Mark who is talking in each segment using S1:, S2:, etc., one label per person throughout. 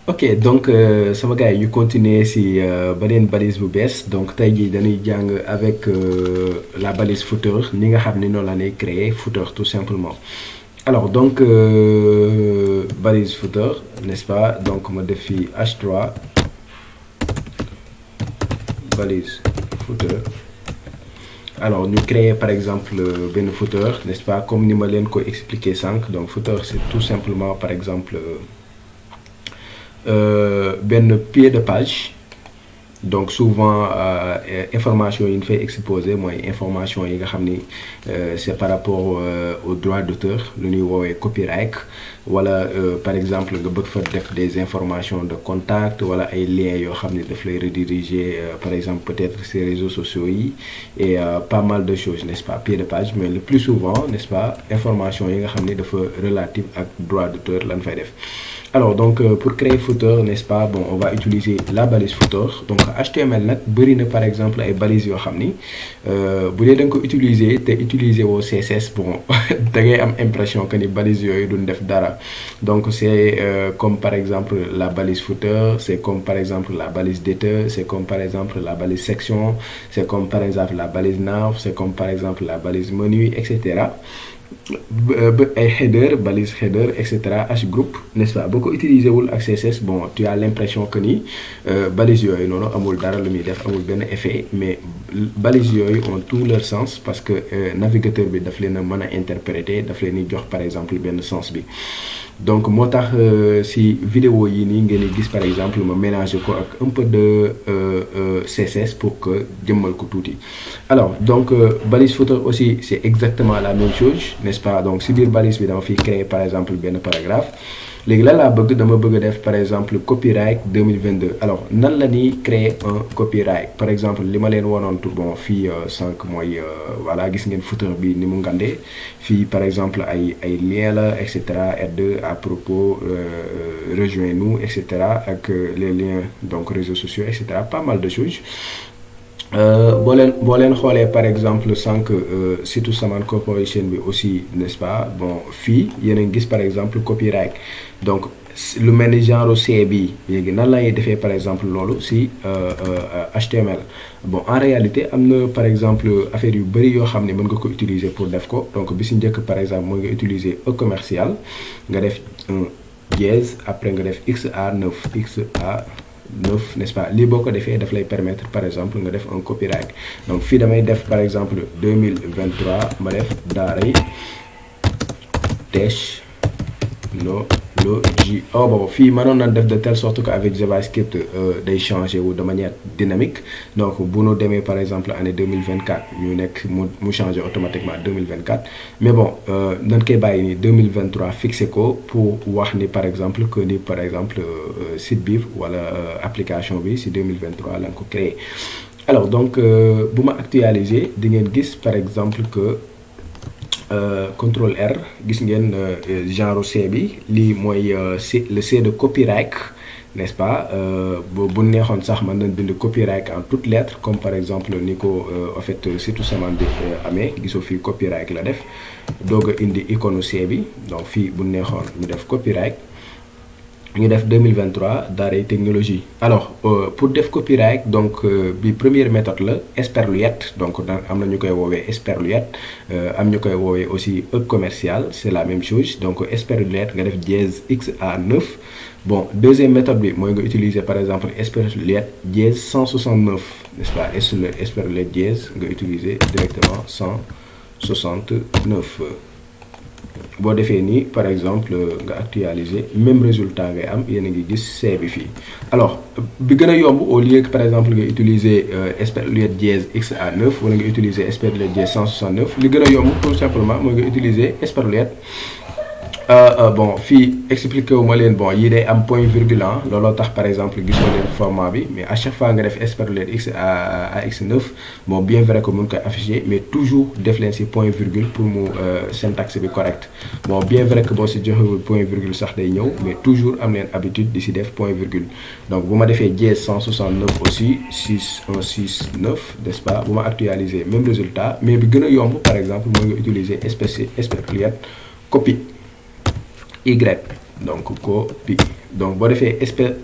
S1: ok donc sama gars yi ñu continuer si beneen balise bu bees donc tey jii dañuy jàng avec la balise footer ni nga xam ni noonu la ñuy créer footer tout simplement. Alors donc balise footer n'est-ce pas, donc ma def fi H3 balise footer. Alors ñu créer par exemple benn footer n'est-ce pas, comme ni ma leen ko expliquer sànq. Donc footer c'est tout simplement par exemple benn pied de page. Donc souvent information yi ñu fay exposé mooy information yi nga xam ni c'est par rapport au droit d'auteur lu ñuy woowee copyright, wala par exemple nga bëgg fa def des informations de contact wala ay liens yoo xam ni daf lay rediriger par exemple peut-être ces réseaux sociaux yi et pas mal de choses, n'est-ce pas, pied de page. Mais le plus souvent, n'est-ce pas, information yi nga xam ni dafa relative ak droit d'auteur lan fay def. Alors donc pour créer footer, n'est-ce pas, bon on va utiliser la balise footer. Donc HTML nag bëri na par exemple ay balises yoo xam ni bu dee da nga ko utiliser te utiliser woo CSS, bon da ngay am impression que ni balises yooyu duñ def dara. Donc c'est comme par exemple la balise footer, c'est comme par exemple la balise data, c'est comme par exemple la balise section, c'est comme par exemple la balise nav, c'est comme par exemple la balise menu, etc. ay header, balise header, etc. H group, n'est-ce pas, boo ko utiliser wul ak CSS, bon tu as l'impression que ni balise yooyu noonu amul dara lu muy def, amul benn effet. Mais balise yooyu ont tout leur sens parce que navigateur bi daf leen a mën a interpréter, daf leen di jox par exemple benn sens bi. Donc moo tax si vidéo yi nii ngeen di gis par exemple ma mélanger ko ak un peu de CSS pour que jëmmal ko tuuti. Alors donc balise footer aussi c'est exactement la même chose, n'est-ce pas. Donc si biir balise bi dama fi créer par exemple benn paragraphe. léegi la laa bëgg, dama bëgg a def par exemple copyright 2022. Alors nan la ñuy créer un copyright. Par exemple li ma leen woonoon tout bon fii sànq mooy voilà, gis ngeen footer bi ni mu ngandee fii par exemple ay lien la, etc. aide à propos, rejoignez-nous, etc. ak les liens donc réseaux sociaux, etc. Pas mal de choses. boo leen xoolee par exemple sànq surtout Saman Corporation bi aussi, n'est-ce pas, bon fii yéen a ngi gis par exemple copyright. Donc lu mel ni genre C bi léegi nan lay defee par exemple loolu si HTML. Bon en réalité am na par exemple affaire yu bëri yoo xam ne mën nga ko utiliser pour def ko. Donc bi si njëkk par exemple mooy nga utiliser e commercial, nga def un dièse, après nga def XA9 XA9, n'est-ce pas. lii boo ko defee daf lay permettre par exemple nga def un copyright. Donc fii damay def par exemple 2023 ma def daaray technologie. Bon fii mënoon nañ def de telle sorte que avec JavaScript day changer wu de manière dynamique. Donc bu nu demee par exemple année 2024 ñu nekk mu changer automatiquement 2024. Mais bon nañ koy bàyyi ni 2023 fixé ko pour wax ni par exemple que ni par exemple site bi wala application bi si 2023 lañ ko créé. Alors donc bu ma actualiser di ngeen gis par exemple que contrôle R, gis ngeen genre C bi lii mooy le C de copyright, n'est-ce pas. bu neexoon sax mën nañ bind copyright en toutes lettres comme par exemple ni ko en fait surtout Saman bi amee, gisoo fii copyright la def doog a indi icône C bi. Donc fii bu neexoon ñu def copyright, ñu def 2023 daaray technologie. Alors pour def copyright donc bi première méthode la Esperluette. Donc am na ñu koy woowee Esperluette, am ñu koy woowee aussi e commercial, c'est la même chose. Donc Esperluette nga def dièse XA9. Bon deuxième méthode bi mooy nga utiliser par exemple Esperluette dièse 169, n'est-ce pas. Esperluette dièse nga utiliser directement 169. boo defee nii par exemple nga actualiser même résultat ngay am, yéen a ngi gis C bi fii. Alors bi gën a yomb au lieu que par exemple nga utiliser Esperluette dièse XA9 wala nga utiliser Esperluette dièse 169, li gën a yomb tout simplement mooy nga utiliser Esperluette. Bon fii expliqué wu ma leen, bon yii day am point virgule looloo tax par exemple gisoo leen format bi. Mais à chaque fois nga def Esperluette X9, bon bien vrai que mun koy afficher mais toujours def leen si point virgule pour mu syntaxe bi correct. Bon bien vrai que boo si joxewul point virgule sax day ñëw, mais toujours am leen habitude di si def point virgule. Donc bu ma defee dièse 169 aussi 6169, n'est-ce pas. bu ma actualiser même résultat, mais bi gën a yomb par exemple mooy nga utiliser Esperluette copie Y, donc copie. Donc boo defee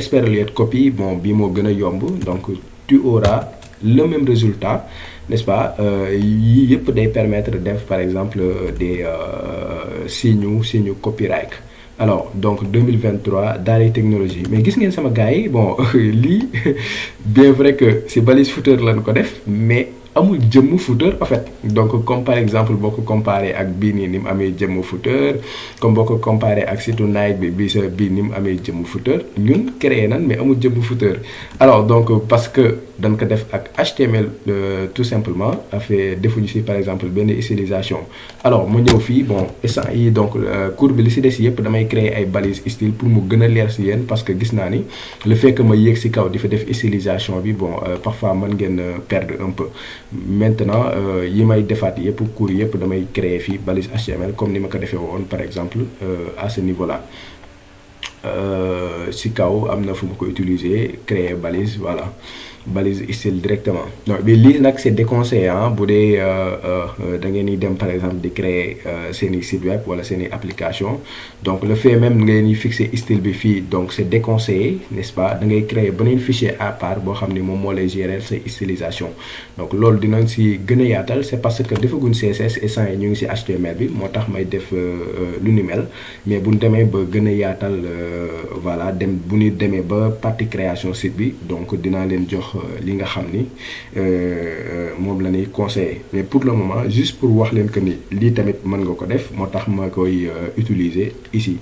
S1: SQLite copie, bon bii moo gën a yomb, donc tu auras le même résultat, n'est-ce pas? Yii yëpp day permettre de def par exemple des signes copyright. Alors donc 2023 dans les technologies, mais gis ngeen sama gars yi, bon lii bien vrai que c'est balise footer lañ ko def, mais amul jëmmu footer en fait. Donc comme par exemple boo ko comparé ak bii nii ni mu amee jëmmu footer, comme boo ko comparé ak site Nike bi bii ni mu amee jëmmu footer, ñun créé nan mais amul jëmmu footer. Alors donc parce que dañ ko def ak HTML tout simplement, affaire defuñu si par exemple benn stylisation. Alors mu ñëw fii, bon instant yi donc cours bi li si des yëpp damay créer ay balises style pour mu gën a leer si yéen, parce que gis naa ni le fait que ma yéeg si kaw di fa def stylisation bi, bon parfois mën ngeen perdre un peu. Maintenant yi may defaat yëpp cours yëpp damay créer fii balise HTML comme ni ma ko defee woon par exemple à ce niveau là. Si kaw am na fu mu ko utiliser créer balise, voilà, balise style directement. Donc mais lii nag c'est déconseillé bu dee da ngeen di dem par exemple di créer seeni site web wala seeni application. Donc le fait même ngeen di fixer style bi fii, donc c'est déconseillé, n'est-ce pas? Da ngay créer beneen fichier à part boo xam ni moom moo lay gérer sa stylisation. Donc loolu dinañ si gën a yaatal, c'est parce que defaguñ CSS et sant yi ñu ngi si HTML bi, moo tax may def lu ni mel. Mais bu ñu demee ba gën a yaatal, voilà, dem bu ñu demee ba partie création site bi, donc dinaa leen jox li nga xam ni moom la ñuy conseiller. Mais pour le moment juste pour wax leen que ni lii tamit mën nga ko def, moo tax ma koy utiliser ici.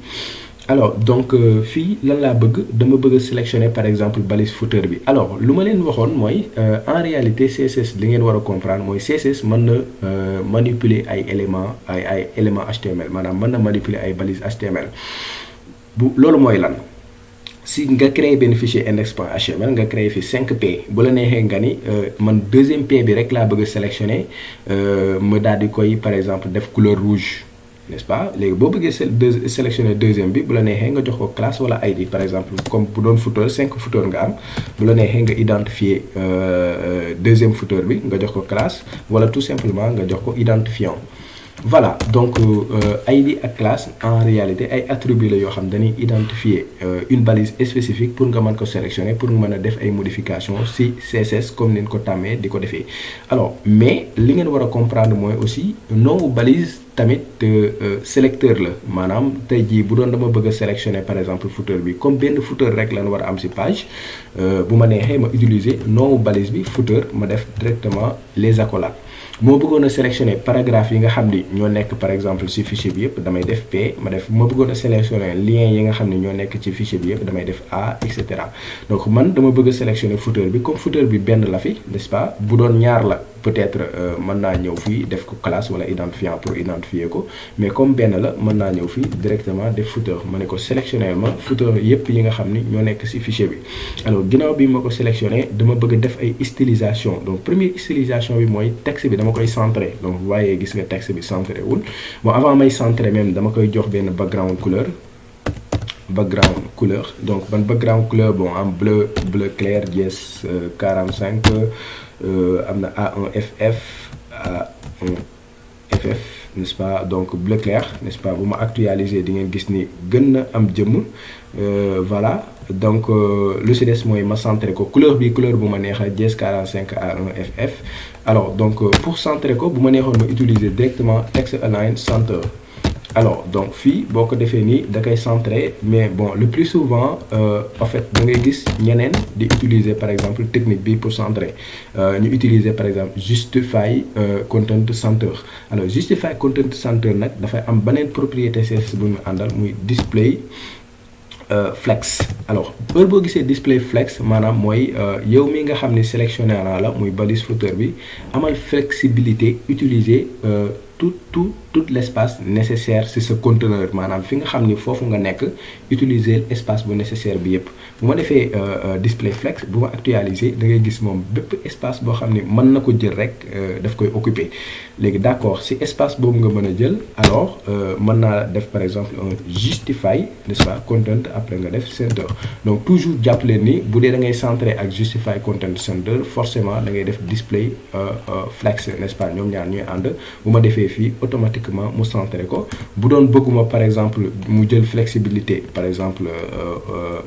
S1: Alors donc fii lan laa bëgg, dama bëgg a sélectionner par exemple balise footer bi. Alors lu ma leen waxoon mooy en réalité CSS li ngeen war a comprendre mooy CSS mën na manipuler ay éléments HTML, maanaam mën na manipuler ay balises HTML. bu loolu mooy lan? Si nga créer benn fichier index.html nga créer fi 5p, bu la neexee nga ni man deuxième p bi rek laa bëgg a sélectionner, ma daal di koy par exemple def couleur rouge, n'est-ce pas? Léegi boo bëggee sélectionner deuxième bi, bu la neexee nga jox ko classe wala ID, par exemple comme bu doon footer 5 footer nga am, bu la neexee nga identifier deuxième footer bi nga jox ko classe, wala tout simplement nga jox ko identifiant. Voilà, donc ID ak classe en réalité ay attributs la yoo xam dañuy identifier une balise spécifique pour nga mën ko sélectionner, pour nga mën a def ay modifications si CSS comme ni ñu ko tàmmee di ko defee. Alors mais li ngeen war a comprendre mooy aussi nom balise tamit sélecteur la, maanaam tey jii bu doon dama bëgg a sélectionner par exemple footer bi, comme benn footer rek lan war a am si page, bu ma neexee ma utiliser nom balise bi footer, ma def directement les accolades. moo bëggoon a sélectionner paragraphe yi nga xam ni ñoo nekk par exemple ci fichier bi yëpp, damay def P, ma bëggoon a sélectionner lien yi nga xam ne ñoo nekk ci fichier bi yëpp, damay def A, etc. Donc man dama bëgg a sélectionner footer bi, comme footer bi benn la fi, n'est-ce pas? Bu doon ñaar la peut-être mën naa ñëw fii def ko classe wala identifiant pour identifier ko, mais comme benn la mën naa ñëw fii directement def footer, ma ne ko sélectionner ma footer yëpp yi nga xam ni ñoo nekk ci fichier bi. Alors ginnaaw bi ma ko sélectionner, dama bëgg a def ay stylisation. Donc première stylisation bi mooy texte bi dama koy centrer. Donc vous voyez gis nga texte bi centré wul. Bon avant may centrer même dama koy jox benn background couleur. Donc ban background couleur, bon en bleu clair, yes 45, am na A1FF, A1FF, n'est-ce pas? Donc bleu clair, n'est-ce pas? Bu ma actualiser di ngeen gis ni gën na am jëmm, voilà. Donc lu ci des mooy ma centrer ko couleur bi, couleur bu ma neexee yes 45 A1FF. Alors donc pour centrer ko bu ma neexoon ma utiliser directement text align center. Alors donc fii boo ko defee nii da koy centrer, mais bon le plus souvent en fait da ngay gis ñeneen di utiliser par exemple technique bi pour centrer, ñu utiliser par exemple justify content center. Alors justify content center nag dafay am beneen propriété CSS bu ñu àndal, muy display flex. Alors heure boo gisee display flex maanaam mooy yow mi nga xam ne sélectionné naa la muy balise footer bi, amal flexibilité utiliser tout l'espace nécessaire ci ce conteneur, maanaam fi nga xam ni foofu nga nekk, utiliser espace bu nécessaire bi yëpp. Bu ma defee display flex, bu ma actualiser da ngay gis moom bépp espace boo xam ni mën na ko jël rek daf koy occuper. Léegi d'accord, ci espace boobu nga mën a jël, alors mën naa def par exemple un justify, n'est-ce pas, content, après nga def center. Donc toujours jàpp leen ni bu dee da ngay centrer ak justify content center, forcément da ngay def display flex, n'est-ce pas, ñoom ñaar ñuy ànd. Bu ma defee cliquer fii automatiquement mu centré ko bu doon bëgguma par exemple mu jël flexibilité par exemple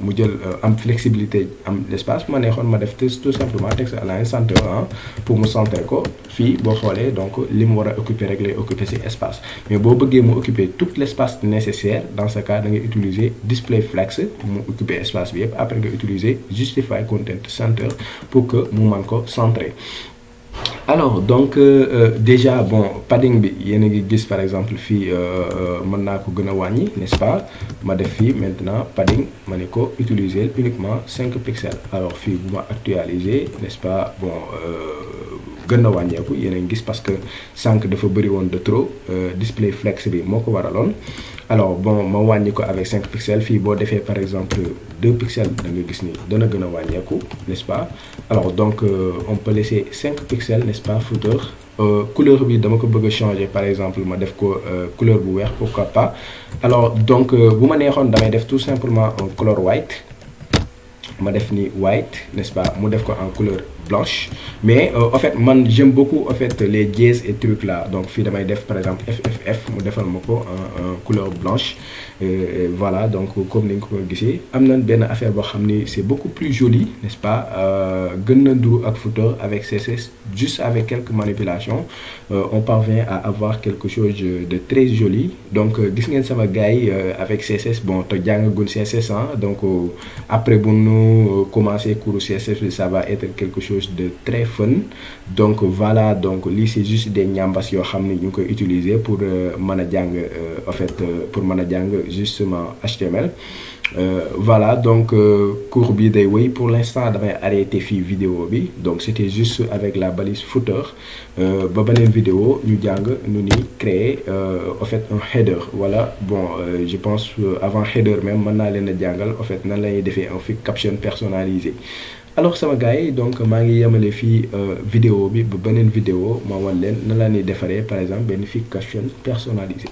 S1: mu jël am flexibilité am l'espace ma neexoon ma def tout simplement texte align center pour mu centré ko fii boo xoolee donc li mu war a occuper rek lay occuper ci espace mais boo bëggee mu occuper tout l'espace nécessaire dans ce cas da ngay utiliser display flex mu occuper espace bi yëpp après nga utiliser justify content center pour que mu mën ko centrer. Alors donc déjà bon padding bi yéen a ngi gis par exemple fii mën naa ko gën a wàññi n'est-ce pas ma def fii maintenant padding ma ne ko utiliser uniquement 5 pixels alors fii bu ma actualiser n'est-ce pas bon gën a wàññeeku yéen a ngi gis parce que sànq dafa bëri woon de trop display flex bi moo ko waraloon. Alors bon ma wàññi ko avec 5 pixels fii boo defee par exemple 2 pixels da nga gis ni dana gën a wàññeeku n'est-ce pas alors donc on peut laisser 5 pixels n'est-ce pas footer couleur bi dama ko bëgg a changer par exemple ma def ko couleur bu weex pourquoi pas alors donc bu ma neexoon damay def tout simplement un color white ma def ni white n'est-ce pas mu def ko en couleur blanche mais en fait man j'aime beaucoup en fait les dièses et trucs là donc fii damay def par exemple FFF mu defal ma ko en couleur blanche voilà donc comme ni nga ko gisee am na benn affaire boo xam ni c'est beaucoup plus joli n'est-ce pas gën na nduru ak footer avec CSS juste avec quelques manipulations on parvient à avoir quelque chose de très joli donc gis ngeen sama gars yi avec CSS bon te jàngagun CSS donc après bu nu commencer cours CSS ça va être quelque chose de très fun donc voilà donc lii c'est juste des ñambas yoo xam ne ñu ngi koy utiliser pour mën a jàng en fait pour mën a jàng justement HTML voilà donc cours bi day wéy pour l'instant damay arrêter fii vidéo bi donc c'était juste avec la balise footer ba beneen vidéo ñu jàng nu ni créer en fait un header voilà bon je pense avant header même mën naa leen a jàngal en fait nan la ñuy defee un caption personnalisé. Alors sama gars yi donc maa ngi yemale fii vidéo bi ba beneen vidéo ma wan leen nan la ñuy defaree par exemple benn caption personnalisé.